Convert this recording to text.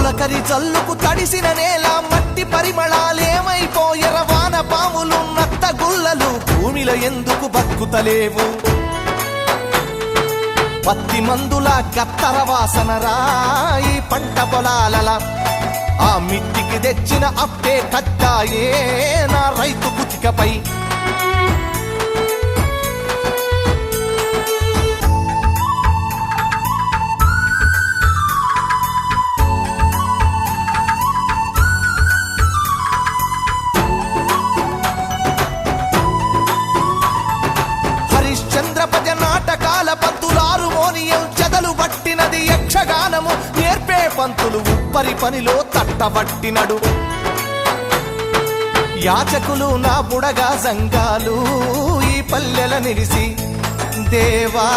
తొలకరి జల్లుకు తడిసిన నేల మట్టి పరిమళాలేమైపోయెర వాన పాములు నత్త గుల్లలు భూమిలో ఎందుకు బతుకుతలేవు పత్తి మందుల గత్తర వాసన రాయి పంట పొలాలల ఆ మిట్టికి తెచ్చిన అప్పే కట్టాయే నా రైతు కుతికపై హరిశ్చంద్రపజ నాటకాల పంతులారు మోనియం చెదలు పట్టినది యక్షగానము నేర్పే పంతులు ఉప్పరి పనిలో తట్టబట్టినడు యాచకులు నా బుడగా సంఘాలు ఈ పల్లెల నిలిసి దేవా